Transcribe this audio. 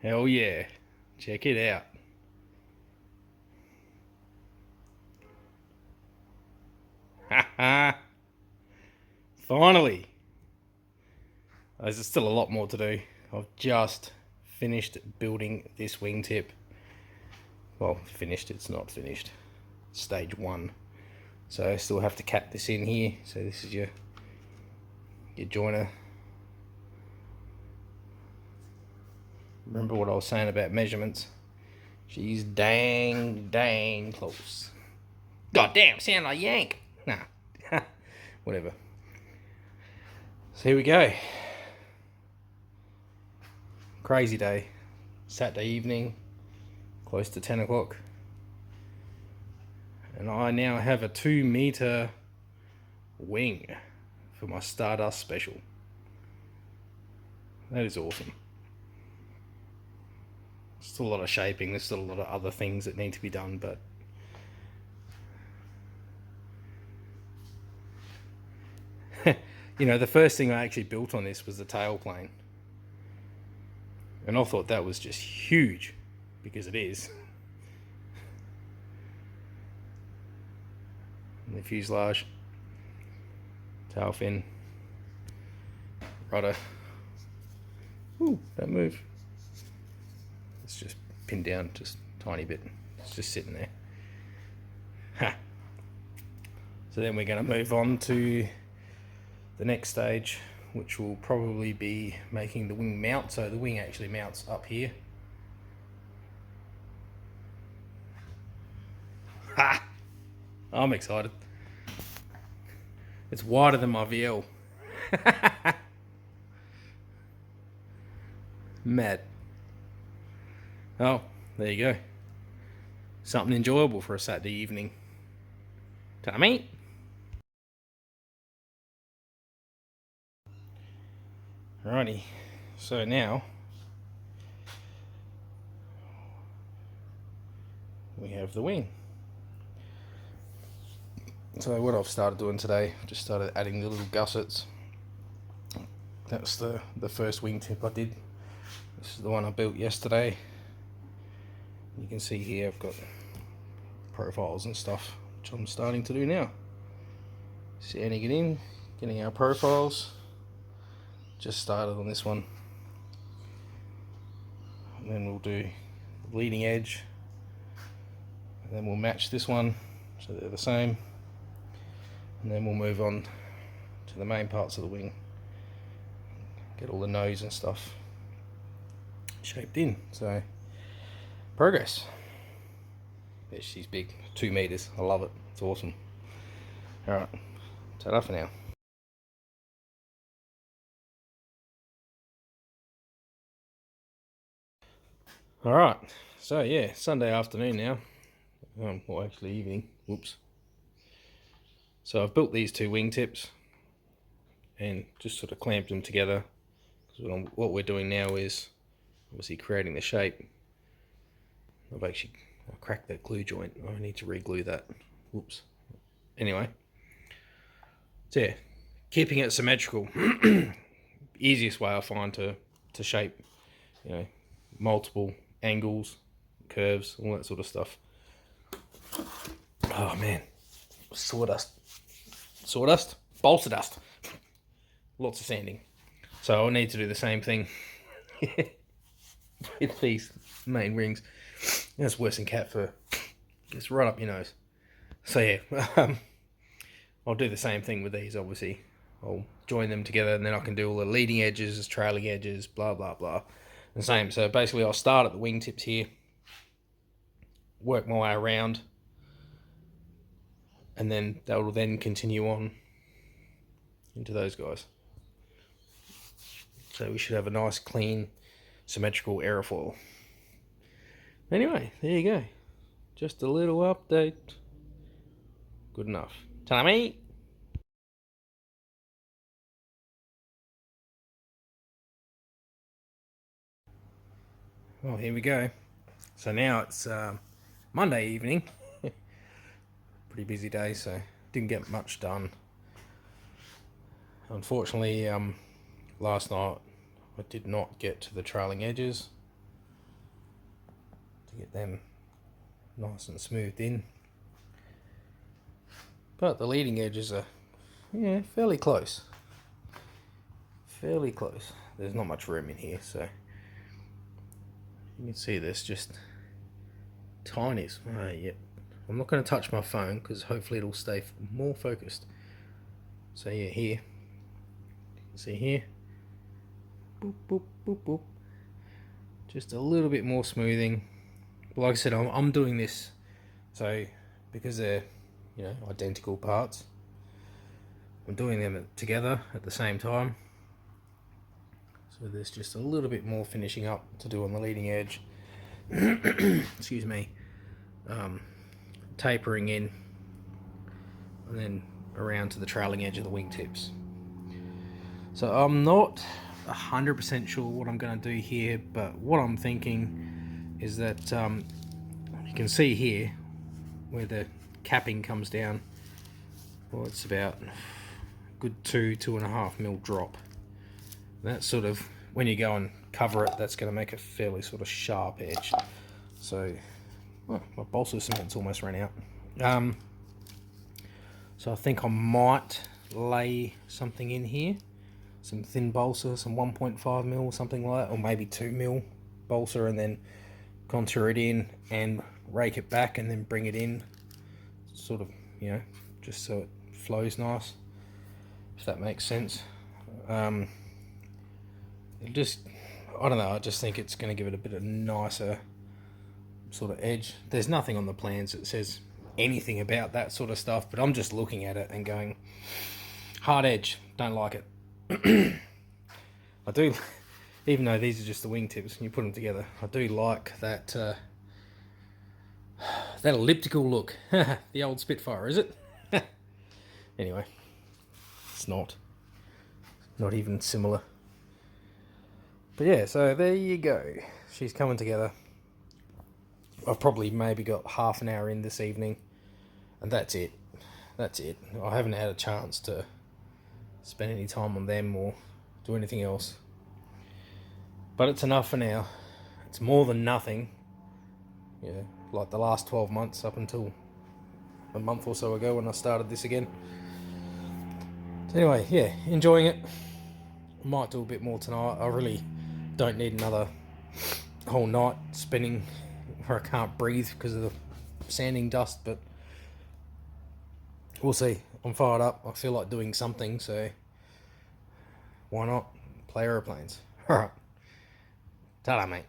Hell yeah. Check it out. Haha. Finally. There's still a lot more to do. I've just finished building this wingtip. Well, finished, it's not finished. Stage 1. So I still have to cap this in here. So this is your joiner. Remember what I was saying about measurements? She's dang close. God damn, sound like yank. Nah. Whatever. So here we go. Crazy day. Saturday evening, close to 10 o'clock. And I now have a 2 meter wing for my Stardust special. That is awesome. Still a lot of shaping, there's still a lot of other things that need to be done, but you know, the first thing I actually built on this was the tailplane. And I thought that was just huge, because it is. And the fuselage, tail fin, rudder. Ooh, don't move. It's just pinned down just a tiny bit. It's just sitting there. Ha. So then we're going to move on to the next stage, which will probably be making the wing mount. So the wing actually mounts up here. Ha! I'm excited. It's wider than my VL. Mad. Oh, there you go. Something enjoyable for a Saturday evening. Tommy? Alrighty, so now we have the wing. So what I've started doing today, just started adding the little gussets. That's the first wingtip I did. This is the one I built yesterday. You can see here I've got profiles and stuff, which I'm starting to do now. Sanding it in, getting our profiles. Just started on this one. And then we'll do the leading edge. And then we'll match this one so they're the same. And then we'll move on to the main parts of the wing. Get all the nose and stuff shaped in. So, progress. Yeah, she's big, 2 meters. I love it. It's awesome. Alright, ta-da for now. Alright, so yeah, Sunday afternoon now. Well, actually evening. Whoops. So I've built these 2 wingtips and just sort of clamped them together. Because what we're doing now is obviously creating the shape. I've actually cracked that glue joint. I need to re-glue that. Whoops. Anyway, so yeah, keeping it symmetrical. Easiest way I find to shape, you know, multiple angles, curves, all that sort of stuff. Oh man, sawdust, balsa dust, lots of sanding. So I'll need to do the same thing with these main rings. That's worse than cat fur. It's right up your nose. So yeah, I'll do the same thing with these. Obviously, I'll join them together, and then I can do all the leading edges, trailing edges, blah blah blah. The same. So basically, I'll start at the wingtips here, work my way around, and then that will then continue on into those guys. So we should have a nice, clean, symmetrical aerofoil. Anyway, there you go. Just a little update. Good enough. Tommy? Well, here we go. So now it's Monday evening. Pretty busy day, so didn't get much done. Unfortunately, last night I did not get to the trailing edges. to get them nice and smoothed in. But the leading edges are, yeah, fairly close. Fairly close. There's not much room in here, so you can see there's just tiny. Yep. I'm not going to touch my phone because hopefully it'll stay more focused. So yeah, here. You can see here. Boop, boop, boop, boop. Just a little bit more smoothing. But like I said, I'm doing this so because they're, you know, identical parts. I'm doing them together at the same time. So there's just a little bit more finishing up to do on the leading edge. Excuse me. Tapering in and then around to the trailing edge of the wingtips. So I'm not 100% sure what I'm going to do here, but what I'm thinking is that you can see here where the capping comes down. Well, it's about a good 2.5 mil drop. That's sort of, when you go and cover it, that's going to make a fairly sort of sharp edge. So, well, my balsa cement's almost run out. So I think I might lay something in here. Some thin balsa, some 1.5 mil, something like that, or maybe 2 mil balsa, and then contour it in and rake it back and then bring it in. Sort of, you know, just so it flows nice, if that makes sense. Just, I don't know, I just think it's going to give it a bit of nicer sort of edge. There's nothing on the plans that says anything about that sort of stuff, but I'm just looking at it and going, hard edge, don't like it. I do, even though these are just the wingtips and you put them together, I do like that that elliptical look. The old Spitfire, is it? Anyway, it's not even similar. But yeah, so there you go. She's coming together. I've probably maybe got half an hour in this evening, and that's it. That's it. I haven't had a chance to spend any time on them or do anything else. But it's enough for now. It's more than nothing. Yeah, like the last 12 months up until a month or so ago when I started this again. So anyway, yeah, enjoying it. I might do a bit more tonight. I really don't need another whole night spinning where I can't breathe because of the sanding dust, but we'll see. I'm fired up. I feel like doing something, so why not play aeroplanes? Alright. Ta-da, mate.